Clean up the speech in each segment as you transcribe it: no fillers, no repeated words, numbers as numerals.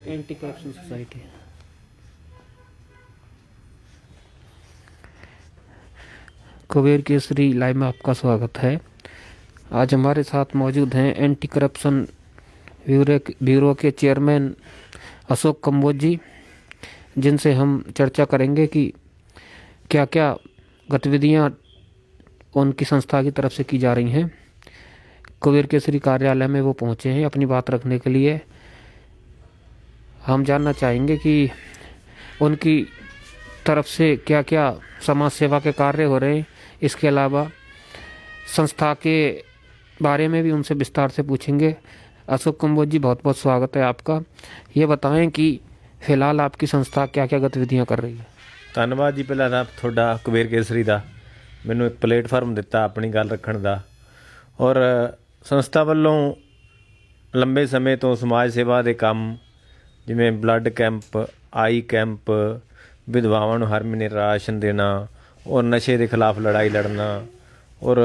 Anti corruption society. Kuber Kesari live में आपका स्वागत है। आज हमारे साथ मौजूद हैं एंटी करप्शन ब्यूरो के चेयरमैन अशोक कंबोज जी, जिनसे हम चर्चा करेंगे कि क्या क्या गतिविधियां उनकी संस्था की तरफ से की जा रही हैं। कुबेर केसरी कार्यालय में वो पहुंचे हैं अपनी बात रखने के लिए। हम जानना चाहेंगे कि उनकी तरफ से क्या क्या समाज सेवा के कार्य हो रहे हैं। इसके अलावा संस्था के बारे में भी उनसे विस्तार से पूछेंगे। अशोक कंबोज जी, बहुत बहुत स्वागत है आपका। ये बताएं कि फिलहाल आपकी संस्था क्या क्या गतिविधियां कर रही है। ਧੰਨਵਾਦ ਜੀ। ਪਹਿਲਾਂ ਤਾਂ ਤੁਹਾਡਾ ਕੁਬੇਰ ਕੇਸਰੀ ਦਾ ਮੈਨੂੰ ਇੱਕ ਪਲੇਟਫਾਰਮ ਦਿੱਤਾ ਆਪਣੀ ਗੱਲ ਰੱਖਣ ਦਾ। ਔਰ ਸੰਸਥਾ ਵੱਲੋਂ ਲੰਬੇ ਸਮੇਂ ਤੋਂ ਸਮਾਜ ਸੇਵਾ ਦੇ ਕੰਮ ਜਿਵੇਂ ਬਲੱਡ ਕੈਂਪ, ਆਈ ਕੈਂਪ, ਵਿਧਵਾਵਾਂ ਨੂੰ ਹਰ ਮਹੀਨੇ ਰਾਸ਼ਨ ਦੇਣਾ ਔਰ ਨਸ਼ੇ ਦੇ ਖਿਲਾਫ ਲੜਾਈ ਲੜਨਾ ਔਰ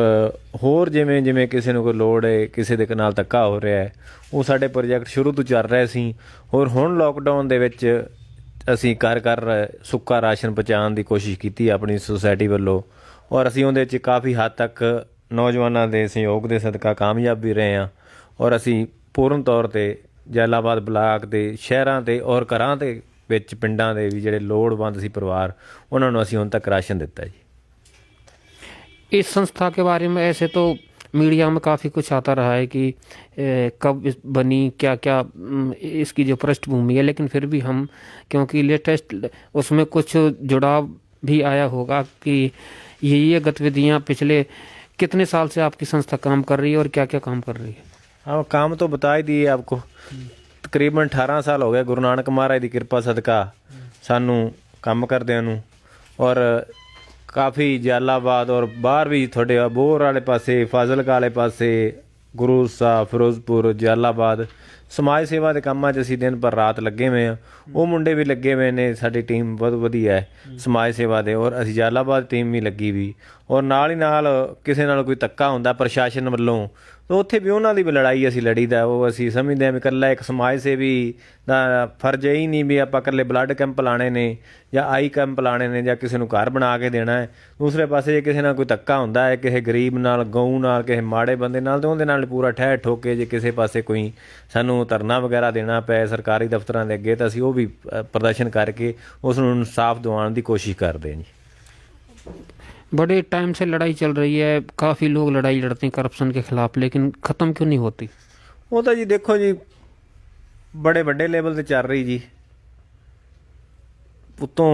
ਹੋਰ ਜਿਵੇਂ ਜਿਵੇਂ ਕਿਸੇ ਨੂੰ ਕੋਈ ਲੋੜ ਹੈ, ਕਿਸੇ ਦੇ ਨਾਲ ਧੱਕਾ ਹੋ ਰਿਹਾ ਹੈ, ਉਹ ਸਾਡੇ ਪ੍ਰੋਜੈਕਟ ਸ਼ੁਰੂ ਤੋਂ ਚੱਲ ਰਹੇ ਸੀ। ਔਰ ਹੁਣ ਲੋਕਡਾਊਨ ਦੇ ਵਿੱਚ ਅਸੀਂ ਘਰ ਸੁੱਕਾ ਰਾਸ਼ਨ ਪਹੁੰਚਾਉਣ ਦੀ ਕੋਸ਼ਿਸ਼ ਕੀਤੀ ਆਪਣੀ ਸੁਸਾਇਟੀ ਵੱਲੋਂ। ਔਰ ਅਸੀਂ ਉਹਦੇ 'ਚ ਕਾਫੀ ਹੱਦ ਤੱਕ ਨੌਜਵਾਨਾਂ ਦੇ ਸਹਿਯੋਗ ਦੇ ਸਦਕਾ ਕਾਮਯਾਬ ਵੀ ਰਹੇ ਹਾਂ। ਔਰ ਅਸੀਂ ਪੂਰਨ ਤੌਰ 'ਤੇ ਜਲਾਲਾਬਾਦ ਬਲਾਕ ਦੇ ਸ਼ਹਿਰਾਂ 'ਤੇ ਔਰ ਘਰਾਂ ਦੇ ਵਿੱਚ ਪਿੰਡਾਂ ਦੇ ਵੀ ਜਿਹੜੇ ਲੋੜਵੰਦ ਸੀ ਪਰਿਵਾਰ, ਉਹਨਾਂ ਨੂੰ ਅਸੀਂ ਹੁਣ ਤੱਕ ਰਾਸ਼ਨ ਦਿੱਤਾ ਜੀ। इस संस्था के बारे में ऐसे तो मीडिया में काफ़ी कुछ आता रहा है कि कब बनी, क्या क्या इसकी जो पृष्ठभूमि है, लेकिन फिर भी हम, क्योंकि लेटेस्ट उसमें कुछ जुड़ाव भी आया होगा कि ये गतिविधियां पिछले कितने साल से आपकी संस्था काम कर रही है और क्या क्या काम कर रही है। हाँ, काम तो बता ही दिए आपको। तकरीबन 18 साल हो गए गुरु नानक महाराज की कृपा सदका सानू काम करदिਆਂ ਨੂੰ। और काफ़ी जलालाबाद और बाहर भी थोड़े अबोहर वाले पासे, फाजिलका वाले पासे, गुरु ਸਾਹਿਬ, ਫਿਰੋਜ਼ਪੁਰ, ਜਲਾਲਾਬਾਦ ਸਮਾਜ ਸੇਵਾ ਦੇ ਕੰਮਾਂ 'ਚ ਅਸੀਂ ਦਿਨ ਪਰ ਰਾਤ ਲੱਗੇ ਹੋਏ ਹਾਂ। ਉਹ ਮੁੰਡੇ ਵੀ ਲੱਗੇ ਹੋਏ ਨੇ, ਸਾਡੀ ਟੀਮ ਬਹੁਤ ਵਧੀਆ ਹੈ ਸਮਾਜ ਸੇਵਾ ਦੇ। ਔਰ ਅਸੀਂ ਜਲਾਲਾਬਾਦ ਟੀਮ ਵੀ ਲੱਗੀ ਵੀ। ਔਰ ਨਾਲ ਹੀ ਨਾਲ ਕਿਸੇ ਨਾਲ ਕੋਈ ਧੱਕਾ ਹੁੰਦਾ ਪ੍ਰਸ਼ਾਸਨ ਵੱਲੋਂ ਤਾਂ ਉੱਥੇ ਵੀ ਉਹਨਾਂ ਦੀ ਵੀ ਲੜਾਈ ਅਸੀਂ ਲੜੀਦਾ। ਉਹ ਅਸੀਂ ਸਮਝਦੇ ਹਾਂ ਵੀ ਇਕੱਲਾ ਇੱਕ ਸਮਾਜ ਸੇਵੀ ਦਾ ਫਰਜ਼ ਹੀ ਨਹੀਂ ਵੀ ਆਪਾਂ ਇਕੱਲੇ ਬਲੱਡ ਕੈਂਪ ਲਾਣੇ ਨੇ ਜਾਂ ਆਈ ਕੈਂਪ ਲਾਣੇ ਨੇ ਜਾਂ ਕਿਸੇ ਨੂੰ ਘਰ ਬਣਾ ਕੇ ਦੇਣਾ ਹੈ। ਦੂਸਰੇ ਪਾਸੇ ਜੇ ਕਿਸੇ ਨਾਲ ਕੋਈ ਧੱਕਾ ਹੁੰਦਾ ਹੈ, ਕਿਸੇ ਗਰੀਬ ਨਾਲ, ਗਊ ਨਾਲ, ਕਿਸੇ ਮਾੜੇ ਬੰਦੇ ਨਾਲ, ਤਾਂ ਉਹਦੇ ਨਾਲ ਪੂਰਾ ਠਹਿਰ ਠੋਕੇ ਜੇ ਕਿਸੇ ਪਾਸੇ ਕੋਈ ਸਾਨੂੰ ਧਰਨਾ ਵਗੈਰਾ ਦੇਣਾ ਪਏ ਸਰਕਾਰੀ ਦਫ਼ਤਰਾਂ ਦੇ ਅੱਗੇ, ਤਾਂ ਅਸੀਂ ਉਹ ਵੀ ਪ੍ਰਦਰਸ਼ਨ ਕਰਕੇ ਉਸ ਨੂੰ ਇਨਸਾਫ ਦਿਵਾਉਣ ਦੀ ਕੋਸ਼ਿਸ਼ ਕਰਦੇ ਹਾਂ ਜੀ। बड़े टाइम से लड़ाई चल रही है, काफ़ी लोग लड़ाई लड़ते हैं करप्शन के खिलाफ, लेकिन ख़त्म क्यों नहीं होती। ਉਹ ਤਾਂ ਜੀ ਦੇਖੋ ਜੀ ਬੜੇ ਵੱਡੇ ਲੈਵਲ 'ਤੇ ਚੱਲ ਰਹੀ ਜੀ, ਉੱਤੋਂ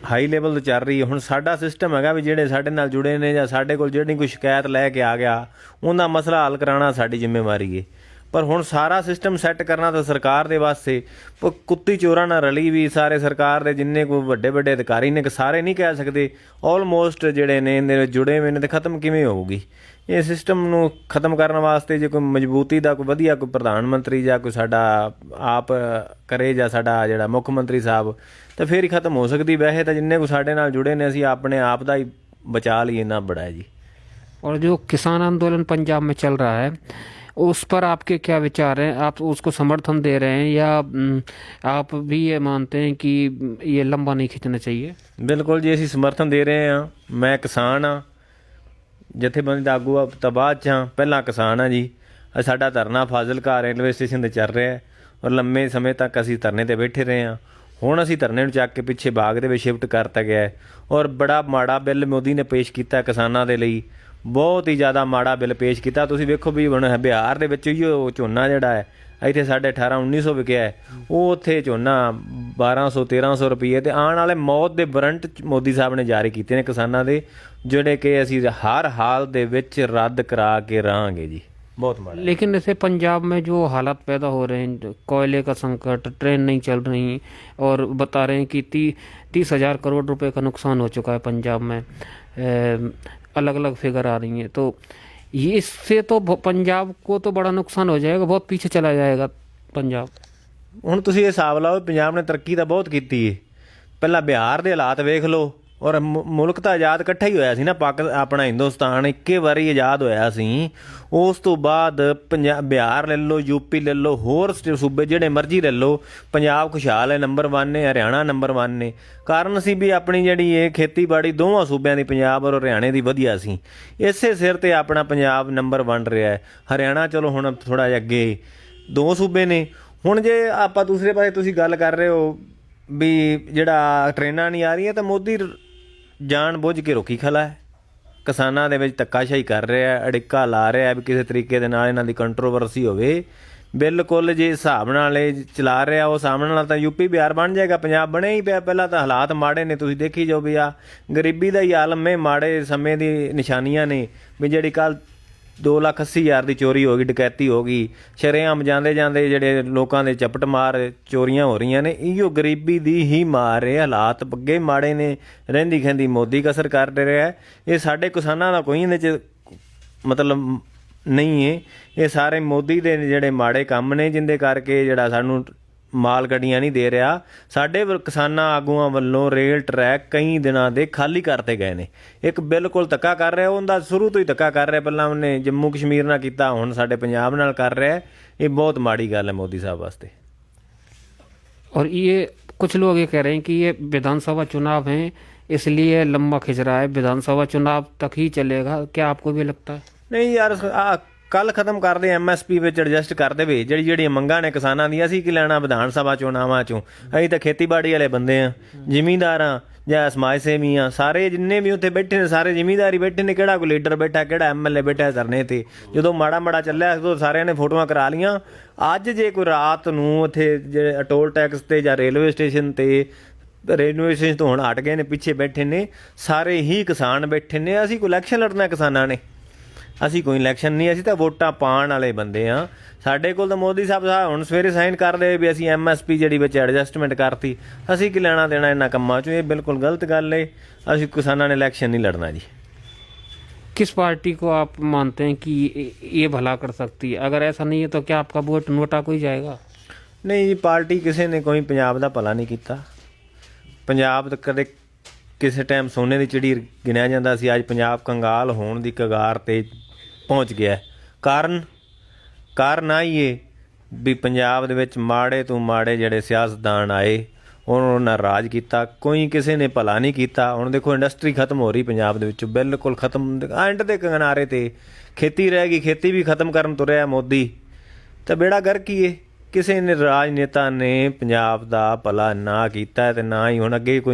ਹਾਈ ਲੈਵਲ 'ਤੇ ਚੱਲ ਰਹੀ ਹੈ। ਹੁਣ ਸਾਡਾ ਸਿਸਟਮ ਹੈਗਾ ਵੀ ਜਿਹੜੇ ਸਾਡੇ ਨਾਲ ਜੁੜੇ ਨੇ ਜਾਂ ਸਾਡੇ ਕੋਲ ਜਿਹੜੀ ਕੋਈ ਸ਼ਿਕਾਇਤ ਲੈ ਕੇ ਆ ਗਿਆ, ਉਹਦਾ ਮਸਲਾ ਹੱਲ ਕਰਾਉਣਾ ਸਾਡੀ ਜ਼ਿੰਮੇਵਾਰੀ ਹੈ। ਪਰ ਹੁਣ ਸਾਰਾ ਸਿਸਟਮ ਸੈੱਟ ਕਰਨਾ ਤਾਂ ਸਰਕਾਰ ਦੇ ਵਾਸਤੇ। ਕੁੱਤੀ ਚੋਰਾਂ ਨਾਲ ਰਲੀ ਵੀ ਸਾਰੇ ਸਰਕਾਰ ਦੇ ਜਿੰਨੇ ਕੋਈ ਵੱਡੇ ਵੱਡੇ ਅਧਿਕਾਰੀ ਨੇ, ਸਾਰੇ ਨਹੀਂ ਕਹਿ ਸਕਦੇ, ਆਲਮੋਸਟ ਜਿਹੜੇ ਨੇ ਇਹਦੇ ਵਿੱਚ ਜੁੜੇ ਹੋਏ ਨੇ, ਤਾਂ ਖ਼ਤਮ ਕਿਵੇਂ ਹੋਊਗੀ ਇਹ ਸਿਸਟਮ ਨੂੰ ਖ਼ਤਮ ਕਰਨ ਵਾਸਤੇ? ਜੇ ਕੋਈ ਮਜ਼ਬੂਤੀ ਦਾ ਕੋਈ ਵਧੀਆ ਕੋਈ ਪ੍ਰਧਾਨ ਮੰਤਰੀ ਜਾਂ ਕੋਈ ਸਾਡਾ ਆਪ ਕਰੇ ਜਾਂ ਸਾਡਾ ਜਿਹੜਾ ਮੁੱਖ ਮੰਤਰੀ ਸਾਹਿਬ, ਤਾਂ ਫਿਰ ਹੀ ਖ਼ਤਮ ਹੋ ਸਕਦੀ। ਵੈਸੇ ਤਾਂ ਜਿੰਨੇ ਕੋਈ ਸਾਡੇ ਨਾਲ ਜੁੜੇ ਨੇ ਅਸੀਂ ਆਪਣੇ ਆਪ ਦਾ ਹੀ ਬਚਾ ਲਈ, ਇੰਨਾ ਬੜਾ ਹੈ ਜੀ। और जो किसान आंदोलन पंजाब में चल रहा है, उस पर आपके क्या विचार हैं? आप उसको समर्थन दे रहे हैं या आप भी ये मानते हैं कि ये लंबा नहीं खींचना चाहिए? ਬਿਲਕੁਲ ਜੀ, ਅਸੀਂ ਸਮਰਥਨ ਦੇ ਰਹੇ ਹਾਂ। ਮੈਂ ਕਿਸਾਨ ਹਾਂ, ਜਥੇਬੰਦੀ ਦਾ ਆਗੂ ਤਾਂ ਬਾਅਦ 'ਚ ਹਾਂ, ਪਹਿਲਾਂ ਕਿਸਾਨ ਹਾਂ ਜੀ। ਸਾਡਾ ਧਰਨਾ ਫਾਜ਼ਿਲਕਾ ਰੇਲਵੇ ਸਟੇਸ਼ਨ 'ਤੇ ਚੱਲ ਰਿਹਾ ਹੈ ਔਰ ਲੰਮੇ ਸਮੇਂ ਤੱਕ ਅਸੀਂ ਧਰਨੇ 'ਤੇ ਬੈਠੇ ਰਹੇ ਹਾਂ। ਹੁਣ ਅਸੀਂ ਧਰਨੇ ਨੂੰ ਚੱਕ ਕੇ ਪਿੱਛੇ ਬਾਗ ਦੇ ਵਿੱਚ ਸ਼ਿਫਟ ਕਰਤਾ ਗਿਆ ਹੈ। ਔਰ ਬੜਾ ਮਾੜਾ ਬਿੱਲ ਮੋਦੀ ਨੇ ਪੇਸ਼ ਕੀਤਾ ਕਿਸਾਨਾਂ ਦੇ ਲਈ, ਬਹੁਤ ਹੀ ਜ਼ਿਆਦਾ ਮਾੜਾ ਬਿੱਲ ਪੇਸ਼ ਕੀਤਾ। ਤੁਸੀਂ ਵੇਖੋ ਵੀ ਹੁਣ ਬਿਹਾਰ ਦੇ ਵਿੱਚ ਹੀ ਉਹ ਝੋਨਾ ਜਿਹੜਾ ਹੈ ਇੱਥੇ ਸਾਡੇ 1800-1900 ਵਿਕਿਆ ਹੈ, ਉਹ ਉੱਥੇ ਝੋਨਾ 1200-1300 ਰੁਪਈਏ। ਅਤੇ ਆਉਣ ਵਾਲੇ ਮੌਤ ਦੇ ਵਾਰੰਟ ਮੋਦੀ ਸਾਹਿਬ ਨੇ ਜਾਰੀ ਕੀਤੇ ਨੇ ਕਿਸਾਨਾਂ ਦੇ, ਜਿਹੜੇ ਕਿ ਅਸੀਂ ਹਰ ਹਾਲ ਦੇ ਵਿੱਚ ਰੱਦ ਕਰਾ ਕੇ ਰਹਾਂਗੇ ਜੀ। बहुत माड़ा। लेकिन जैसे पंजाब में जो हालात पैदा हो रहे हैं, कोयले का संकट, ट्रेन नहीं चल रही और बता रहे हैं कि 30,000 करोड़ रुपए का नुकसान हो चुका है पंजाब में। अलग अलग फिगर आ रही हैं, तो ये इससे तो पंजाब को तो बड़ा नुकसान हो जाएगा, बहुत पीछे चला जाएगा पंजाब। ਹੁਣ ਤੁਸੀਂ ਇਹ ਹਿਸਾਬ ਲਾਓ, ਪੰਜਾਬ ਨੇ ਤਰੱਕੀ ਤਾਂ ਬਹੁਤ ਕੀਤੀ ਹੈ। ਪਹਿਲਾਂ ਬਿਹਾਰ ਦੇ ਹਾਲਾਤ ਵੇਖ ਲਓ, ਔਰ ਮੁਲਕ ਤਾਂ ਆਜ਼ਾਦ ਇਕੱਠਾ ਹੀ ਹੋਇਆ ਸੀ ਨਾ, ਆਪਣਾ ਹਿੰਦੁਸਤਾਨ ਇੱਕੇ ਵਾਰੀ ਆਜ਼ਾਦ ਹੋਇਆ ਸੀ। ਉਸ ਤੋਂ ਬਾਅਦ ਬਿਹਾਰ ਲੈ ਲਓ, ਯੂਪੀ ਲੈ ਲਓ, ਹੋਰ ਸੂਬੇ ਜਿਹੜੇ ਮਰਜ਼ੀ ਲੈ ਲਓ, ਪੰਜਾਬ ਖੁਸ਼ਹਾਲ ਹੈ, ਨੰਬਰ 1 ਨੇ, ਹਰਿਆਣਾ ਨੰਬਰ 1 ਨੇ। ਕਾਰਨ ਸੀ ਵੀ ਆਪਣੀ ਜਿਹੜੀ ਇਹ ਖੇਤੀਬਾੜੀ ਦੋਵਾਂ ਸੂਬਿਆਂ ਦੀ, ਪੰਜਾਬ ਔਰ ਹਰਿਆਣੇ ਦੀ ਵਧੀਆ ਸੀ। ਇਸੇ ਸਿਰ ਤੇ ਆਪਣਾ ਪੰਜਾਬ ਨੰਬਰ 1 ਰਿਹਾ ਹੈ। ਹਰਿਆਣਾ ਚਲੋ ਹੁਣ ਥੋੜ੍ਹਾ ਜਿਹਾ ਅੱਗੇ, 2 ਸੂਬੇ ਨੇ। ਹੁਣ ਜੇ ਆਪਾਂ ਦੂਸਰੇ ਪਾਸੇ ਤੁਸੀਂ ਗੱਲ ਕਰ ਰਹੇ ਹੋ ਵੀ ਜਿਹੜਾ ਟ੍ਰੇਨਾਂ ਨਹੀਂ ਆ ਰਹੀਆਂ, ਤਾਂ ਮੋਦੀ ਜਾਣ ਬੁੱਝ ਕੇ ਰੋਕੀ ਖਲਾ ਹੈ। ਕਿਸਾਨਾਂ ਦੇ ਵਿੱਚ ਧੱਕਾਸ਼ਾਹੀ ਕਰ ਰਿਹਾ, ਅੜਿੱਕਾ ਲਾ ਰਿਹਾ ਵੀ ਕਿਸੇ ਤਰੀਕੇ ਦੇ ਨਾਲ ਇਹਨਾਂ ਦੀ ਕੰਟਰੋਵਰਸੀ ਹੋਵੇ। ਬਿਲਕੁਲ ਜੇ ਹਿਸਾਬ ਨਾਲ ਇਹ ਚਲਾ ਰਿਹਾ, ਉਹ ਹਿਸਾਬ ਨਾਲ ਤਾਂ ਯੂਪੀ ਬਿਹਾਰ ਬਣ ਜਾਏਗਾ, ਪੰਜਾਬ ਬਣਿਆ ਹੀ ਪਿਆ। ਪਹਿਲਾਂ ਤਾਂ ਹਾਲਾਤ ਮਾੜੇ ਨੇ, ਤੁਸੀਂ ਦੇਖੀ ਜਾਓ ਵੀ ਆ ਗਰੀਬੀ ਦਾ ਹੀ ਆਲਮ ਹੈ, ਮਾੜੇ ਸਮੇਂ ਦੀ ਨਿਸ਼ਾਨੀਆਂ ਨੇ। ਵੀ ਜਿਹੜੀ ਕੱਲ੍ਹ 2,80,000 ਦੀ ਚੋਰੀ ਹੋ ਗਈ, ਡਕੈਤੀ ਹੋ ਗਈ, ਸ਼ਰੇਆਮ ਜਾਂਦੇ ਜਾਂਦੇ ਜਿਹੜੇ ਲੋਕਾਂ ਦੇ ਚਪਟ ਮਾਰ ਚੋਰੀਆਂ ਹੋ ਰਹੀਆਂ ਨੇ, ਇਹੋ ਗਰੀਬੀ ਦੀ ਹੀ ਮਾਰ ਹੈ। ਹਾਲਾਤ ਅੱਗੇ ਮਾੜੇ ਨੇ, ਰਹਿੰਦੀ ਖਹਿੰਦੀ ਮੋਦੀ ਕਸਰ ਕਰ ਰਿਹਾ। ਇਹ ਸਾਡੇ ਕਿਸਾਨਾਂ ਦਾ ਕੋਈ ਇਹਦੇ 'ਚ ਮਤਲਬ ਨਹੀਂ ਹੈ। ਇਹ ਸਾਰੇ ਮੋਦੀ ਦੇ ਜਿਹੜੇ ਮਾੜੇ ਕੰਮ ਨੇ, ਜਿੰਦੇ ਕਰਕੇ ਜਿਹੜਾ ਸਾਨੂੰ ਮਾਲ ਗੱਡੀਆਂ ਨਹੀਂ ਦੇ ਰਿਹਾ। ਸਾਡੇ ਕਿਸਾਨਾਂ ਆਗੂਆਂ ਵੱਲੋਂ ਰੇਲ ਟਰੈਕ ਕਈ ਦਿਨਾਂ ਦੇ ਖਾਲੀ ਕਰਤੇ ਗਏ ਨੇ। ਇੱਕ ਬਿਲਕੁਲ ਧੱਕਾ ਕਰ ਰਿਹਾ, ਉਹਦਾ ਸ਼ੁਰੂ ਤੋਂ ਹੀ ਧੱਕਾ ਕਰ ਰਿਹਾ। ਪਹਿਲਾਂ ਉਹਨੇ ਜੰਮੂ ਕਸ਼ਮੀਰ ਨਾਲ ਕੀਤਾ, ਹੁਣ ਸਾਡੇ ਪੰਜਾਬ ਨਾਲ ਕਰ ਰਿਹਾ। ਇਹ ਬਹੁਤ ਮਾੜੀ ਗੱਲ ਹੈ ਮੋਦੀ ਸਾਹਿਬ ਵਾਸਤੇ। और ये कुछ लोग ये कह रहे हैं कि ये विधानसभा चुनाव हैं, इसलिए लंबा खिंच रहा है, विधानसभा चुनाव तक ही चलेगा। क्या आपको भी लगता है? ਨਹੀਂ ਯਾਰ, ਕੱਲ ਖਤਮ ਕਰਦੇ, MSP ਵਿੱਚ ਐਡਜਸਟ ਕਰ ਦੇਵੇ। ਜਿਹੜੀਆਂ ਮੰਗਾਂ ਨੇ ਕਿਸਾਨਾਂ ਦੀਆਂ, ਅਸੀਂ ਕੀ ਲੈਣਾ ਵਿਧਾਨ ਸਭਾ ਚੋਣਾਵਾਂ ਚੋਂ? ਅਸੀਂ ਤਾਂ ਖੇਤੀਬਾੜੀ ਵਾਲੇ ਬੰਦੇ ਆ, ਜ਼ਿਮੀਂਦਾਰ ਆ ਜਾਂ ਸਮਾਜ ਸੇਵੀ ਆ। ਸਾਰੇ ਜਿੰਨੇ ਵੀ ਉੱਥੇ ਬੈਠੇ ਨੇ ਸਾਰੇ ਜ਼ਿਮੀਂਦਾਰ ਹੀ ਬੈਠੇ ਨੇ। ਕਿਹੜਾ ਕੋਈ ਲੀਡਰ ਬੈਠਾ, ਕਿਹੜਾ MLA ਬੈਠਾ ਧਰਨੇ ਤੇ? ਜਦੋਂ ਮਾੜਾ ਮਾੜਾ ਚੱਲਿਆ ਉਦੋਂ ਸਾਰਿਆਂ ਨੇ ਫੋਟੋਆਂ ਕਰਾ ਲਈਆਂ। ਅੱਜ ਜੇ ਕੋਈ ਰਾਤ ਨੂੰ ਉੱਥੇ ਜਿਹੜੇ ਟੋਲ ਟੈਕਸ ਤੇ ਜਾਂ ਰੇਲਵੇ ਸਟੇਸ਼ਨ ਤੇ, ਰੇਲਵੇ ਸਟੇਸ਼ਨ ਤੋਂ ਹੁਣ ਹਟ ਗਏ ਨੇ, ਪਿੱਛੇ ਬੈਠੇ ਨੇ ਸਾਰੇ ਹੀ ਕਿਸਾਨ ਬੈਠੇ ਨੇ। ਅਸੀਂ ਕੋਈ ਇਲੈਕਸ਼ਨ ਲੜਨਾ ਕਿਸਾਨਾਂ ਨੇ? ਅਸੀਂ ਕੋਈ ਇਲੈਕਸ਼ਨ ਨਹੀਂ, ਅਸੀਂ ਤਾਂ ਵੋਟਾਂ ਪਾਉਣ ਵਾਲੇ ਬੰਦੇ ਹਾਂ। ਸਾਡੇ ਕੋਲ ਤਾਂ ਮੋਦੀ ਸਾਹਿਬ ਹੁਣ ਸਵੇਰੇ ਸਾਈਨ ਕਰਦੇ ਵੀ ਅਸੀਂ MSP ਜਿਹੜੀ ਵਿੱਚ ਐਡਜਸਟਮੈਂਟ ਕਰਤੀ। ਅਸੀਂ ਕੀ ਲੈਣਾ ਦੇਣਾ ਇਹਨਾਂ ਕੰਮਾਂ 'ਚੋਂ? ਇਹ ਬਿਲਕੁਲ ਗਲਤ ਗੱਲ ਹੈ। ਅਸੀਂ ਕਿਸਾਨਾਂ ਨੇ ਇਲੈਕਸ਼ਨ नहीं लड़ना जी। किस पार्टी को आप मानते हैं कि ये भला कर सकती है? अगर ऐसा नहीं है तो क्या आपका वोट नोटा को ही जाएगा? नहीं जी, पार्टी किसी ने कोई पंजाब का भला नहीं किया। पंजाब तो कदे ਕਿਸੇ ਟਾਈਮ ਸੋਨੇ ਦੀ ਚਿੜੀ ਗਿਣਿਆ ਜਾਂਦਾ ਸੀ। ਅੱਜ ਪੰਜਾਬ ਕੰਗਾਲ ਹੋਣ ਦੀ ਕਗਾਰ 'ਤੇ ਪਹੁੰਚ ਗਿਆ। ਕਾਰਨ ਆਈਏ ਵੀ ਪੰਜਾਬ ਦੇ ਵਿੱਚ ਮਾੜੇ ਤੋਂ ਮਾੜੇ ਜਿਹੜੇ ਸਿਆਸਤਦਾਨ ਆਏ, ਉਹਨਾਂ ਨਾਲ ਰਾਜ ਕੀਤਾ। ਕੋਈ ਕਿਸੇ ਨੇ ਭਲਾ ਨਹੀਂ ਕੀਤਾ। ਹੁਣ ਦੇਖੋ ਇੰਡਸਟਰੀ ਖਤਮ ਹੋ ਰਹੀ ਪੰਜਾਬ ਦੇ ਵਿੱਚੋਂ, ਬਿਲਕੁਲ ਖਤਮ। ਐਂਡ ਦੇ ਕਿਨਾਰੇ 'ਤੇ ਖੇਤੀ ਰਹਿ ਗਈ, ਖੇਤੀ ਵੀ ਖਤਮ ਕਰਨ ਤੁਰਿਆ ਮੋਦੀ। ਤਾਂ ਬੇੜਾ ਗਰਕ ਹੀ ਹੈ। ਕਿਸੇ ਨੇ ਰਾਜਨੇਤਾ ਨੇ ਪੰਜਾਬ ਦਾ ਭਲਾ ਨਾ ਕੀਤਾ ਤੇ ਨਾ ਹੀ ਹੁਣ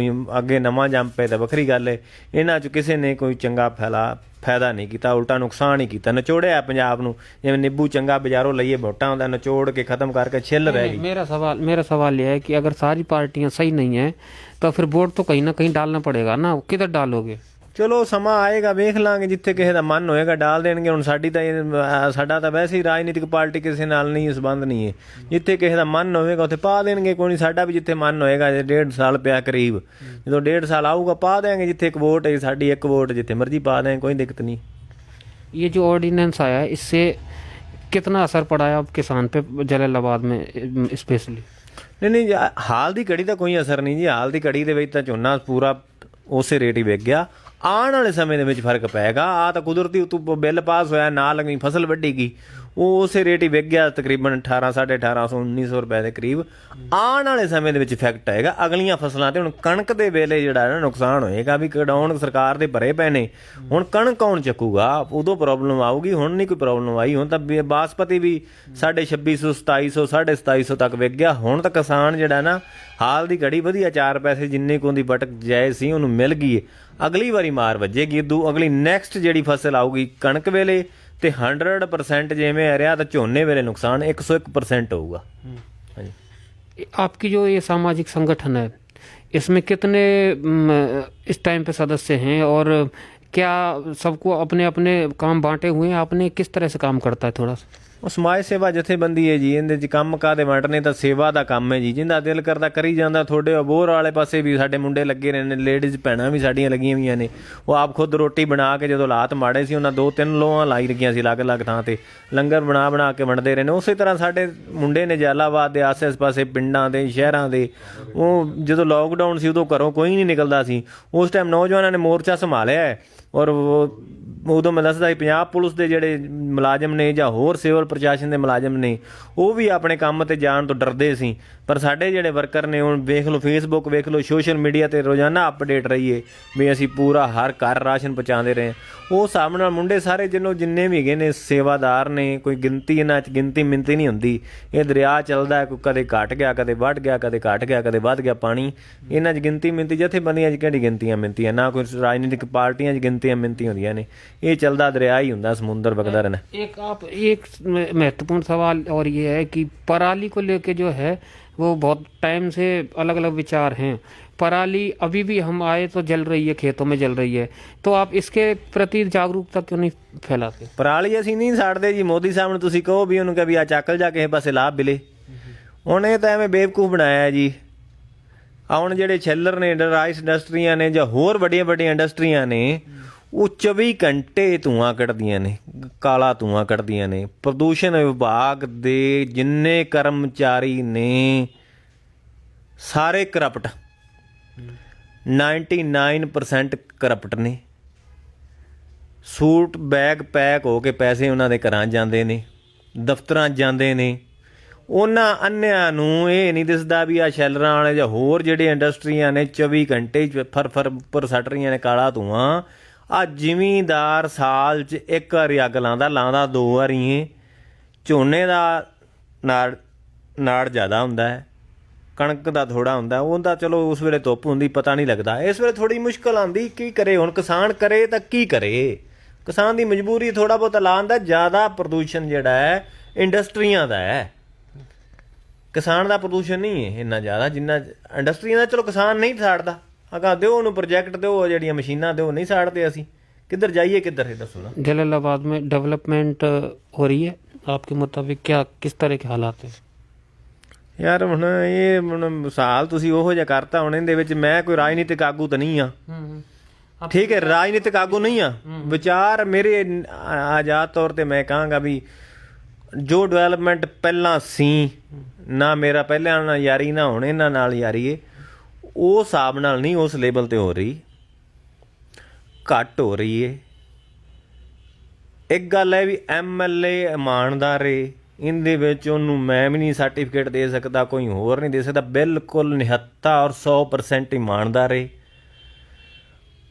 ਅੱਗੇ ਨਵਾਂ ਜੰਮ ਪਏ ਤਾਂ ਵੱਖਰੀ ਗੱਲ ਹੈ। ਇਹਨਾਂ 'ਚ ਕਿਸੇ ਨੇ ਕੋਈ ਚੰਗਾ ਫਾਇਦਾ ਨਹੀਂ ਕੀਤਾ, ਉਲਟਾ ਨੁਕਸਾਨ ਹੀ ਕੀਤਾ। ਨਚੋੜਿਆ ਪੰਜਾਬ ਨੂੰ, ਜਿਵੇਂ ਨਿੰਬੂ ਚੰਗਾ ਬਾਜ਼ਾਰੋਂ ਲਈਏ ਵੋਟਾਂ ਹੁੰਦਾ, ਨਚੋੜ ਕੇ ਖਤਮ ਕਰਕੇ ਛਿੱਲ ਰਹਿ गई। मेरा सवाल यह है कि अगर सारी पार्टियां सही नहीं है तो फिर वोट तो कहीं ना कहीं डालना पड़ेगा ना। किधर डालोगे? ਚਲੋ ਸਮਾਂ ਆਏਗਾ, ਵੇਖ ਲਾਂਗੇ। ਜਿੱਥੇ ਕਿਸੇ ਦਾ ਮਨ ਹੋਏਗਾ ਡਾਲ ਦੇਣਗੇ। ਹੁਣ ਸਾਡਾ ਤਾਂ ਵੈਸੇ ਹੀ ਰਾਜਨੀਤਿਕ ਪਾਰਟੀ ਕਿਸੇ ਨਾਲ ਨਹੀਂ, ਸੰਬੰਧ ਨਹੀਂ ਹੈ। ਜਿੱਥੇ ਕਿਸੇ ਦਾ ਮਨ ਹੋਵੇਗਾ ਉੱਥੇ ਪਾ ਦੇਣਗੇ। ਕੋਈ ਨਹੀਂ, ਸਾਡਾ ਵੀ ਜਿੱਥੇ ਮਨ ਹੋਏਗਾ, 1.5 ਸਾਲ ਪਿਆ ਕਰੀਬ, ਜਦੋਂ 1.5 ਸਾਲ ਆਊਗਾ ਪਾ ਦੇंगे। ਜਿੱਥੇ ਇੱਕ ਵੋਟ ਹੈ ਸਾਡੀ, ਇੱਕ ਵੋਟ ਜਿੱਥੇ ਮਰਜ਼ੀ ਪਾ ਦੇंगे, ਕੋਈ ਦਿੱਕਤ नहीं। ये जो ऑर्डिनेंस आया है, इससे कितना असर पड़ा है अब किसान पे जलालाबाद में स्पेशली? नहीं, हाल की घड़ी का कोई असर नहीं जी। हाल की घड़ी ਦੇ ਵਿੱਚ ਤਾਂ ਝੋਨਾ ਪੂਰਾ ਉਸੇ ਰੇਟ ਹੀ ਵਿਕ ਗਿਆ। ਆਉਣ ਵਾਲੇ ਸਮੇਂ ਦੇ ਵਿੱਚ ਫਰਕ ਪਏਗਾ। ਆ ਤਾਂ ਕੁਦਰਤੀ ਉਤੋਂ ਬਿੱਲ ਪਾਸ ਹੋਇਆ, ਨਾਲ ਅਗਲੀ ਫਸਲ ਵੱਢੀ ਗਈ, ਉਹ ਉਸੇ ਰੇਟ ਹੀ ਵਿਕ ਗਿਆ, ਤਕਰੀਬਨ 1800, 1850, 1900 ਰੁਪਏ ਦੇ ਕਰੀਬ। ਆਉਣ ਵਾਲੇ ਸਮੇਂ ਦੇ ਵਿੱਚ ਇਫੈਕਟ ਆਏਗਾ ਅਗਲੀਆਂ ਫਸਲਾਂ ਤੇ। ਹੁਣ ਕਣਕ ਦੇ ਵੇਲੇ ਜਿਹੜਾ ਨਾ ਨੁਕਸਾਨ ਹੋਏਗਾ ਵੀ ਕਢਾਉਣ ਸਰਕਾਰ ਦੇ ਭਰੇ ਪਏ ਨੇ। ਹੁਣ ਕਣਕ ਕੌਣ ਚੱਕੂਗਾ? ਉਦੋਂ ਪ੍ਰੋਬਲਮ ਆਊਗੀ। ਹੁਣ ਨਹੀਂ ਕੋਈ ਪ੍ਰੋਬਲਮ ਆਈ। ਹੁਣ ਤਾਂ ਬਾਸਪਤੀ ਵੀ 2650, 2700, 2750 ਤੱਕ ਵਿਕ ਗਿਆ। ਹੁਣ ਤਾਂ ਕਿਸਾਨ ਜਿਹੜਾ ਨਾ ਹਾਲ ਦੀ ਘੜੀ ਵਧੀਆ 4 ਪੈਸੇ ਜਿੰਨੇ ਕੁ ਦੀ ਬਟਕ ਜਾਏ ਸੀ ਉਹਨੂੰ ਮਿਲ ਗਈ। ਅਗਲੀ ਵਾਰੀ ਮਾਰ ਵੱਜੇਗੀ। ਅਗਲੀ ਨੈਕਸਟ ਜਿਹੜੀ ਫਸਲ ਆਊਗੀ ਕਣਕ ਵੇਲੇ ਤੇ 100% ਜਿਵੇਂ ਆ ਰਿਹਾ ਤਾਂ ਝੋਨੇ ਵੇਲੇ ਨੁਕਸਾਨ 101% ਹੋਊਗਾ। आपकी जो ये सामाजिक संगठन है, इसमें कितने इस टाइम पे सदस्य हैं और क्या सबको अपने अपने काम बांटे हुए हैं? आपने किस तरह से काम करता है थोड़ा सा? ਉਹ ਸਮਾਜ ਸੇਵਾ ਜਥੇਬੰਦੀ ਹੈ ਜੀ, ਇਹਦੇ 'ਚ ਕੰਮ ਕਾਹਦੇ ਵੰਡਣੇ, ਤਾਂ ਸੇਵਾ ਦਾ ਕੰਮ ਹੈ ਜੀ। ਜਿੰਦਾ ਦਿਲ ਕਰਦਾ ਕਰੀ ਜਾਂਦਾ। ਤੁਹਾਡੇ ਅਬੋਹਰ ਵਾਲੇ ਪਾਸੇ ਵੀ ਸਾਡੇ ਮੁੰਡੇ ਲੱਗੇ ਰਹੇ ਨੇ, ਲੇਡੀਜ਼ ਭੈਣਾਂ ਵੀ ਸਾਡੀਆਂ ਲੱਗੀਆਂ ਹੋਈਆਂ ਨੇ। ਉਹ ਆਪ ਖੁਦ ਰੋਟੀ ਬਣਾ ਕੇ, ਜਦੋਂ ਹਾਲਾਤ ਮਾੜੇ ਸੀ ਉਹਨਾਂ 2-3 ਲੋਹਾਂ ਲਾਈ ਲੱਗੀਆਂ ਸੀ ਅਲੱਗ-ਅਲੱਗ ਥਾਂ ਤੇ, ਲੰਗਰ ਬਣਾ ਕੇ ਵੰਡਦੇ ਰਹੇ ਨੇ। ਉਸੇ ਤਰ੍ਹਾਂ ਸਾਡੇ ਮੁੰਡੇ ਨੇ ਜਲਾਲਾਬਾਦ ਦੇ ਆਸੇ-ਪਾਸੇ ਪਿੰਡਾਂ ਦੇ ਸ਼ਹਿਰਾਂ ਦੇ, ਉਹ ਜਦੋਂ ਲੋਕਡਾਊਨ ਸੀ ਉਦੋਂ ਘਰੋਂ ਕੋਈ ਨਹੀਂ ਨਿਕਲਦਾ ਸੀ। ਉਸ ਟਾਈਮ ਨੌਜਵਾਨਾਂ ਨੇ ਮੋਰਚਾ ਸੰਭਾਲਿਆ ਹੈ। ਔਰ ਉਦੋਂ ਮੈਂ ਦੱਸਦਾ ਸੀ ਪੰਜਾਬ ਪੁਲਿਸ ਦੇ ਜਿਹੜੇ ਮੁਲਾਜ਼ਮ ਨੇ ਜਾਂ ਹੋਰ ਸਿਵਲ ਪ੍ਰਸ਼ਾਸਨ ਦੇ ਮੁਲਾਜ਼ਮ ਨੇ, ਉਹ ਵੀ ਆਪਣੇ ਕੰਮ ਤੇ ਜਾਣ ਤੋਂ ਡਰਦੇ ਸੀ। ਪਰ ਸਾਡੇ ਜਿਹੜੇ ਵਰਕਰ ਨੇ, ਹੁਣ ਵੇਖ ਲਓ ਫੇਸਬੁੱਕ ਵੇਖ ਲਓ, ਸੋਸ਼ਲ ਮੀਡੀਆ ਤੇ ਰੋਜ਼ਾਨਾ ਅਪਡੇਟ ਰਹੀਏ ਵੀ ਅਸੀਂ ਪੂਰਾ ਹਰ ਘਰ ਰਾਸ਼ਨ ਪਹੁੰਚਾਉਂਦੇ ਰਹੇ। ਉਹ ਹਿਸਾਬ ਨਾਲ ਮੁੰਡੇ ਸਾਰੇ ਜਿੰਨੇ ਵੀ ਹੈਗੇ ਨੇ ਸੇਵਾਦਾਰ ਨੇ। ਕੋਈ ਗਿਣਤੀ ਇਹਨਾਂ 'ਚ ਗਿਣਤੀ ਮਿੰਤੀ ਨਹੀਂ ਹੁੰਦੀ। ਇਹ ਦਰਿਆ ਚੱਲਦਾ, ਕੋਈ ਕਦੇ ਘਟ ਗਿਆ, ਕਦੇ ਵੱਧ ਗਿਆ, ਕਦੇ ਘਟ ਗਿਆ, ਕਦੇ ਵੱਧ ਗਿਆ ਪਾਣੀ। ਇਹਨਾਂ 'ਚ ਗਿਣਤੀ ਮਿੰਤੀ ਜਥੇਬੰਦੀਆਂ 'ਚ ਕਿਹੜੀ ਗਿਣਤੀਆਂ ਮਿੰਤੀਆਂ, ਨਾ ਕੋਈ ਰਾਜਨੀਤਿਕ ਪਾਰਟੀਆਂ 'ਚ ਗਿਣਤੀਆਂ ਮਿੰਤੀ ਹੁੰਦੀਆਂ ਨੇ। ਇਹ ਚੱਲਦਾ ਦਰਿਆ ਹੀ ਹੁੰਦਾ, ਸਮੁੰਦਰ ਵਗਦਾ रहना। एक महत्वपूर्ण सवाल और ये है कि पराली को लेके जो है वो बहुत टाइम से अलग अलग विचार हैं। पराली अभी भी हम आए तो जल रही है, खेतों में जल रही है, तो आप इसके प्रति जागरूकता क्यों नहीं फैलाते? ਪਰਾਲੀ ਅਸੀਂ ਨਹੀਂ ਸਾੜਦੇ ਜੀ। ਮੋਦੀ ਸਾਹਿਬ ਨੂੰ ਤੁਸੀਂ ਕਹੋ ਵੀ ਉਹਨੂੰ ਕਹ ਵੀ ਆ ਚੱਕਲ ਜਾ ਕਿਸੇ ਪਾਸੇ ਲਾਭ ਮਿਲੇ। ਹੁਣ ਇਹ ਤਾਂ ਐਵੇਂ ਬੇਵਕੂਫ ਬਣਾਇਆ ਜੀ। ਆ ਹੁਣ ਜਿਹੜੇ ਛੱਲਰ ਨੇ, ਰਾਈਸ ਇੰਡਸਟਰੀਆਂ ਨੇ ਜਾਂ ਹੋਰ ਵੱਡੀਆਂ ਇੰਡਸਟਰੀਆਂ ਨੇ, ਉਹ 24 ਘੰਟੇ ਧੂੰਆਂ ਕੱਢਦੀਆਂ ਨੇ, ਕਾਲਾ ਧੂੰਆਂ ਕੱਢਦੀਆਂ ਨੇ। ਪ੍ਰਦੂਸ਼ਣ ਵਿਭਾਗ ਦੇ ਜਿੰਨੇ ਕਰਮਚਾਰੀ ਨੇ ਸਾਰੇ ਕਰਪਟ, 99% ਕਰਪਟ ਨੇ। ਸੂਟ ਬੈਗ ਪੈਕ ਹੋ ਕੇ ਪੈਸੇ ਉਹਨਾਂ ਦੇ ਘਰਾਂ ਜਾਂਦੇ ਨੇ, ਦਫ਼ਤਰਾਂ ਜਾਂਦੇ ਨੇ। ਉਹਨਾਂ ਅੰਨਿਆਂ ਨੂੰ ਇਹ ਨਹੀਂ ਦਿਸਦਾ ਵੀ ਆ ਸ਼ੈਲਰਾਂ ਵਾਲੇ ਜਾਂ ਹੋਰ ਜਿਹੜੇ ਇੰਡਸਟਰੀਆਂ ਨੇ 24 ਘੰਟੇ ਫਰ ਉੱਪਰ ਸੱਟ ਰਹੀਆਂ ਨੇ ਕਾਲਾ ਧੂੰਆਂ। ਆ ਜ਼ਿਮੀਂਦਾਰ ਸਾਲ 'ਚ ਇੱਕ ਵਾਰੀ ਅੱਗ ਲਾਉਂਦਾ 2 ਵਾਰੀ। ਝੋਨੇ ਦਾ ਨਾੜ ਜ਼ਿਆਦਾ ਹੁੰਦਾ ਹੈ, ਕਣਕ ਦਾ ਥੋੜ੍ਹਾ ਹੁੰਦਾ। ਉਹਦਾ ਚਲੋ ਉਸ ਵੇਲੇ ਧੁੱਪ ਹੁੰਦੀ, ਪਤਾ ਨਹੀਂ ਲੱਗਦਾ। ਇਸ ਵੇਲੇ ਥੋੜ੍ਹੀ ਮੁਸ਼ਕਿਲ ਆਉਂਦੀ। ਕੀ ਕਰੇ ਹੁਣ ਕਿਸਾਨ, ਕਰੇ ਤਾਂ ਕੀ ਕਰੇ? ਕਿਸਾਨ ਦੀ ਮਜਬੂਰੀ ਥੋੜ੍ਹਾ ਬਹੁਤਾ ਲਾਉਣ ਦਾ। ਜ਼ਿਆਦਾ ਪ੍ਰਦੂਸ਼ਣ ਜਿਹੜਾ ਹੈ ਇੰਡਸਟਰੀਆਂ ਦਾ ਹੈ, ਕਿਸਾਨ ਦਾ ਪ੍ਰਦੂਸ਼ਣ ਨਹੀਂ ਹੈ ਇੰਨਾ ਜ਼ਿਆਦਾ ਜਿੰਨਾ ਇੰਡਸਟਰੀਆਂ ਦਾ। ਚਲੋ ਕਿਸਾਨ ਨਹੀਂ ਸਾੜਦਾ, ਅਗਾ ਦਿਓ ਉਹਨੂੰ ਪ੍ਰੋਜੈਕਟ ਦਿਓ, ਜਿਹੜੀਆਂ ਮਸ਼ੀਨਾਂ ਦਿਓ, नहीं साड़ते। ਅਸੀਂ किधर जाइए, किधर है दसो ना। जलालाबाद में डेवलपमेंट हो रही है आपके मुताबिक, क्या किस तरह के हालात है? ਯਾਰ ਹੁਣ ਮਿਸਾਲ ਤੁਸੀਂ ਉਹੋ ਜਿਹਾ ਕਰਤਾ। ਹੁਣ ਇਹਦੇ ਵਿੱਚ ਮੈਂ ਕੋਈ ਰਾਜਨੀਤਿਕ ਆਗੂ ਤਾਂ ਨਹੀਂ ਆ, ਠੀਕ ਹੈ, ਰਾਜਨੀਤਿਕ ਆਗੂ ਨਹੀਂ ਆ। ਵਿਚਾਰ ਮੇਰੇ ਆਜ਼ਾਦ ਤੌਰ ਤੇ ਮੈਂ ਕਹਾਂਗਾ ਵੀ ਜੋ ਡਿਵੈਲਪਮੈਂਟ ਪਹਿਲਾਂ ਸੀ ਨਾ, ਮੇਰਾ ਪਹਿਲਾਂ ਨਾਲ ਯਾਰੀ ਨਾ ਹੁਣ ਇਹਨਾਂ ਨਾਲ ਯਾਰੀ ਏ, ਉਹ ਹਿਸਾਬ ਨਾਲ ਨਹੀਂ, ਉਸ ਲੈਵਲ ਤੇ ਹੋ ਰਹੀ, ਘੱਟ ਹੋ ਰਹੀ ਏ। ਇੱਕ ਗੱਲ ਹੈ ਵੀ MLA ਇਮਾਨਦਾਰ ਏ, ਇਹਦੇ ਵਿੱਚ ਉਹਨੂੰ ਮੈਂ ਵੀ ਨਹੀਂ ਸਰਟੀਫਿਕੇਟ ਦੇ ਸਕਦਾ, ਕੋਈ ਹੋਰ ਨਹੀਂ ਦੇ ਸਕਦਾ। ਬਿਲਕੁਲ 79 ਔਰ 100% ਇਮਾਨਦਾਰ ਏ।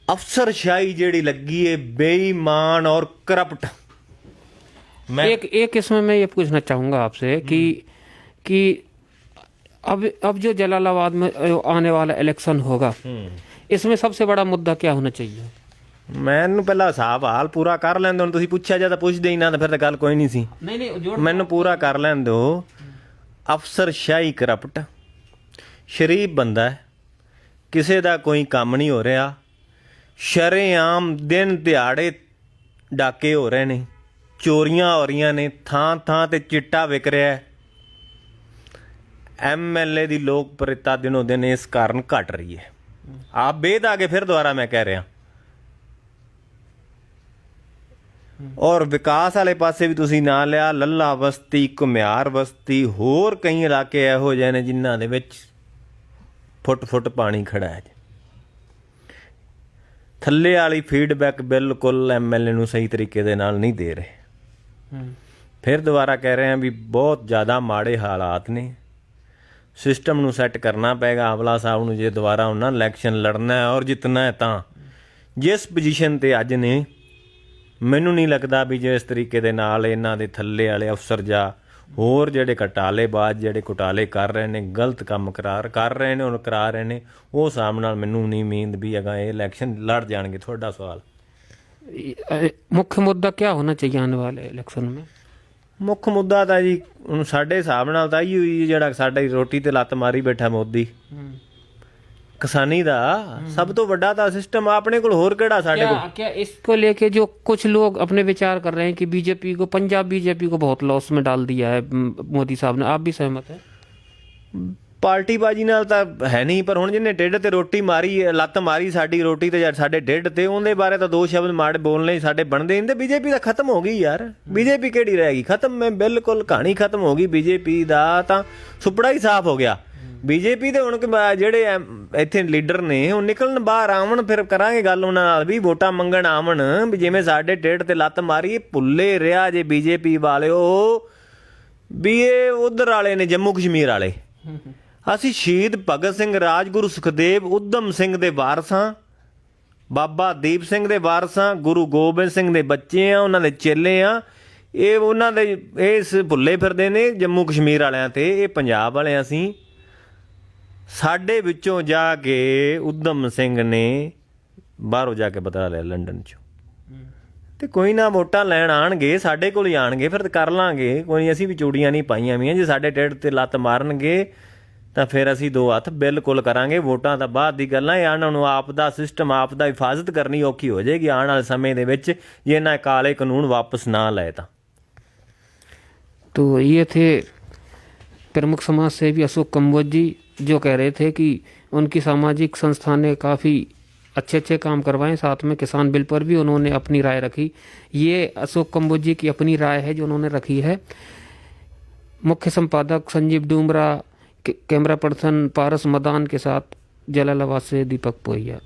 ਅਫਸਰਸ਼ਾਹੀ ਜਿਹੜੀ ਲੱਗੀ ਏ बेईमान और करप्ट। मैं एक इसमें मैं ये पूछना चाहूँगा आपसे कि अब जो जलालाबाद में आने वाला इलेक्शन होगा, इसमें सबसे बड़ा मुद्दा क्या होना चाहिए? ਮੈਨੂੰ ਪਹਿਲਾਂ ਹਿਸਾਬ ਹਾਲ ਪੂਰਾ ਕਰ ਲੈਣ ਦਿਓ। ਤੁਸੀਂ ਪੁੱਛਿਆ ਜਾਂ ਤਾਂ ਪੁੱਛਦੇ ਹੀ ਨਾ, ਤਾਂ ਫਿਰ ਤਾਂ ਗੱਲ ਕੋਈ ਨਹੀਂ ਸੀ। ਮੈਨੂੰ ਪੂਰਾ ਕਰ ਲੈਣ ਦਿਓ। ਅਫਸਰਸ਼ਾਹੀ ਕਰਪਟ, ਸ਼ਰੀਫ ਬੰਦਾ ਹੈ, ਕਿਸੇ ਦਾ ਕੋਈ ਕੰਮ ਨਹੀਂ ਹੋ ਰਿਹਾ। ਸ਼ਰੇਆਮ ਦਿਨ ਦਿਹਾੜੇ ਡਾਕੇ ਹੋ ਰਹੇ ਨੇ, ਚੋਰੀਆਂ ਹੋ ਰਹੀਆਂ ਨੇ, ਥਾਂ ਤੇ ਚਿੱਟਾ ਵਿਕ ਰਿਹਾ ਹੈ। MLA ਦੀ ਲੋਕਪ੍ਰਿਅਤਾ ਦਿਨੋਂ ਦਿਨ ਇਸ ਕਾਰਨ ਘਟ ਰਹੀ ਹੈ। ਆਪ ਬੇਦਾਗੇ, ਫਿਰ ਦੁਬਾਰਾ ਮੈਂ ਕਹਿ ਰਿਹਾ। ਔਰ ਵਿਕਾਸ ਵਾਲੇ ਪਾਸੇ ਵੀ ਤੁਸੀਂ ਨਾਂ ਲਿਆ, ਲੱਲਾ ਬਸਤੀ, ਘੁਮਿਆਰ ਬਸਤੀ, ਹੋਰ ਕਈ ਇਲਾਕੇ ਇਹੋ ਜਿਹੇ ਨੇ ਜਿਨ੍ਹਾਂ ਦੇ ਵਿੱਚ ਫੁੱਟ ਪਾਣੀ ਖੜਾ ਹੈ। ਥੱਲੇ ਵਾਲੀ ਫੀਡਬੈਕ ਬਿਲਕੁਲ MLA ਨੂੰ ਸਹੀ ਤਰੀਕੇ ਦੇ ਨਾਲ ਨਹੀਂ ਦੇ ਰਹੇ। ਫਿਰ ਦੁਬਾਰਾ ਕਹਿ ਰਹੇ ਹਾਂ ਵੀ ਬਹੁਤ ਜ਼ਿਆਦਾ ਮਾੜੇ ਹਾਲਾਤ ਨੇ। ਸਿਸਟਮ ਨੂੰ ਸੈੱਟ ਕਰਨਾ ਪਏਗਾ ਆਵਲਾ ਸਾਹਿਬ ਨੂੰ, ਜੇ ਦੁਬਾਰਾ ਉਹਨਾਂ ਇਲੈਕਸ਼ਨ ਲੜਨਾ ਹੈ ਔਰ ਜਿੱਤਣਾ ਹੈ। ਤਾਂ ਜਿਸ ਪੋਜੀਸ਼ਨ 'ਤੇ ਅੱਜ ਨੇ, ਮੈਨੂੰ ਨਹੀਂ ਲੱਗਦਾ ਵੀ ਜੇ ਇਸ ਤਰੀਕੇ ਦੇ ਨਾਲ ਇਹਨਾਂ ਦੇ ਥੱਲੇ ਵਾਲੇ ਅਫਸਰ ਜਾਂ ਹੋਰ ਜਿਹੜੇ ਘਟਾਲੇਬਾਜ਼, ਜਿਹੜੇ ਘੁਟਾਲੇ ਕਰ ਰਹੇ ਨੇ, ਗਲਤ ਕੰਮ ਕਰ ਰਹੇ ਨੇ ਔਰ ਕਰਾ ਰਹੇ ਨੇ, ਉਹ ਹਿਸਾਬ ਨਾਲ ਮੈਨੂੰ ਨਹੀਂ ਉਮੀਦ ਵੀ ਅਗਾ ਇਹ ਇਲੈਕਸ਼ਨ ਲੜ ਜਾਣਗੇ। ਤੁਹਾਡਾ ਸਵਾਲ ਮੁੱਖ ਮੁੱਦਾ ਕੀ ਹੋਣਾ ਚਾਹੀਏ ਆਉਣ ਵਾਲੇ ਇਲੈਕਸ਼ਨ में? ਮੁੱਖ ਮੁੱਦਾ ਤਾਂ ਜੀ ਹੁਣ ਸਾਡੇ ਹਿਸਾਬ ਨਾਲ ਤਾਂ ਇਹੀ ਹੋਈ, ਜਿਹੜਾ ਸਾਡੀ ਰੋਟੀ ਤੇ ਲੱਤ ਮਾਰੀ ਬੈਠਾ ਮੋਦੀ। ਕਿਸਾਨੀ ਦਾ ਸਭ ਤੋਂ ਵੱਡਾ ਤਾਂ ਸਿਸਟਮ ਆਪਣੇ ਕੋਲ ਹੋਰ ਕਿਹੜਾ ਸਾਡੇ ਕੋਲ। क्या इसको लेके जो कुछ लोग अपने विचार कर रहे हैं कि बीजेपी को, पंजाब बीजेपी को बहुत लॉस में डाल दिया है मोदी साहब ने, आप भी सहमत हैं? ਪਾਰਟੀਬਾਜੀ ਨਾਲ ਤਾਂ ਹੈ ਨਹੀਂ, ਪਰ ਹੁਣ ਜਿਹਨੇ ਢਿੱਡ ਤੇ ਰੋਟੀ ਮਾਰੀ, ਲੱਤ ਮਾਰੀ ਸਾਡੀ ਰੋਟੀ ਤੇ, ਯਾਰ ਸਾਡੇ ਢਿੱਡ ਤੇ, ਉਹਦੇ ਬਾਰੇ ਤਾਂ ਦੋ ਸ਼ਬਦ ਮਾੜੇ ਬੋਲਣੇ ਸਾਡੇ ਬਣਦੇ ਨਹੀਂ। ਤੇ ਬੀਜੇਪੀ ਤਾਂ ਖਤਮ ਹੋ ਗਈ ਯਾਰ, ਬੀਜੇਪੀ ਕਿਹੜੀ ਰਹਿ ਗਈ? ਖਤਮ, ਮੈਂ ਬਿਲਕੁਲ ਕਹਾਣੀ ਖਤਮ ਹੋ ਗਈ ਬੀਜੇਪੀ ਦਾ, ਤਾਂ ਸੁਪੜਾ ਹੀ ਸਾਫ਼ ਹੋ ਗਿਆ ਬੀਜੇਪੀ ਦੇ। ਹੁਣ ਜਿਹੜੇ ਇੱਥੇ ਲੀਡਰ ਨੇ ਉਹ ਨਿਕਲਣ ਬਾਹਰ ਆਵਣ, ਫਿਰ ਕਰਾਂਗੇ ਗੱਲ ਉਹਨਾਂ ਨਾਲ ਵੀ, ਵੋਟਾਂ ਮੰਗਣ ਆਵਣ ਵੀ ਜਿਵੇਂ ਸਾਡੇ ਢਿੱਡ ਤੇ ਲੱਤ ਮਾਰੀ। ਭੁੱਲੇ ਰਿਹਾ ਜੇ ਬੀਜੇਪੀ ਵਾਲਿਓ ਵੀ ਇਹ ਉਧਰ ਵਾਲੇ ਨੇ, ਜੰਮੂ ਕਸ਼ਮੀਰ ਵਾਲੇ। ਅਸੀਂ ਸ਼ਹੀਦ ਭਗਤ ਸਿੰਘ, ਰਾਜਗੁਰੂ ਸੁਖਦੇਵ, ਊਧਮ ਸਿੰਘ ਦੇ ਵਾਰਸ ਹਾਂ, ਬਾਬਾ ਦੀਪ ਸਿੰਘ ਦੇ ਵਾਰਸ ਹਾਂ, ਗੁਰੂ ਗੋਬਿੰਦ ਸਿੰਘ ਦੇ ਬੱਚੇ ਆ, ਉਹਨਾਂ ਦੇ ਚੇਲੇ ਆ। ਇਹ ਉਹਨਾਂ ਦੇ ਇਸ ਭੁੱਲੇ ਫਿਰਦੇ ਨੇ ਜੰਮੂ ਕਸ਼ਮੀਰ ਵਾਲਿਆਂ ਤੇ, ਇਹ ਪੰਜਾਬ ਵਾਲੇ ਅਸੀਂ। ਸਾਡੇ ਵਿੱਚੋਂ ਜਾ ਕੇ ਊਧਮ ਸਿੰਘ ਨੇ ਬਾਹਰੋਂ ਜਾ ਕੇ ਬਦਲਾ ਲਿਆ ਲੰਡਨ 'ਚੋਂ। ਤੇ ਕੋਈ ਨਾ, ਵੋਟਾਂ ਲੈਣ ਆਣਗੇ ਸਾਡੇ ਕੋਲ ਹੀ ਆਣਗੇ, ਫਿਰ ਕਰ ਲਾਂਗੇ ਕੋਈ। ਅਸੀਂ ਵੀ ਚੂੜੀਆਂ ਨਹੀਂ ਪਾਈਆਂ ਵੀਆਂ, ਜੇ ਸਾਡੇ ਢਿੱਡ ਤੇ ਲੱਤ ਮਾਰਨਗੇ ਤਾਂ ਫਿਰ ਅਸੀਂ ਦੋ ਹੱਥ ਬਿਲਕੁਲ ਕਰਾਂਗੇ। ਵੋਟਾਂ ਤਾਂ ਬਾਅਦ ਦੀ ਗੱਲਾਂ, ਇਹਨਾਂ ਨੂੰ ਆਪ ਦਾ ਸਿਸਟਮ, ਆਪ ਦਾ ਹਿਫਾਜ਼ਤ ਕਰਨੀ ਔਖੀ ਹੋ ਜਾਏਗੀ ਆਉਣ ਵਾਲੇ ਸਮੇਂ ਦੇ ਵਿੱਚ, ਜੇ ਇਹਨਾਂ ਕਾਲੇ ਕਾਨੂੰਨ वापस ना लाए ਤਾਂ। तो ये थे प्रमुख समाज सेवी अशोक कंबोज जी, जो कह रहे थे कि उनकी सामाजिक संस्था ने काफ़ी अच्छे अच्छे काम करवाए, साथ में किसान बिल पर भी उन्होंने अपनी राय रखी। ये अशोक कंबोज जी की अपनी राय है जो उन्होंने रखी है। मुख्य संपादक संजीव डूमरा, कैमरा पर्सन पारस मदान के साथ जलालाबाद से दीपक पोहिया।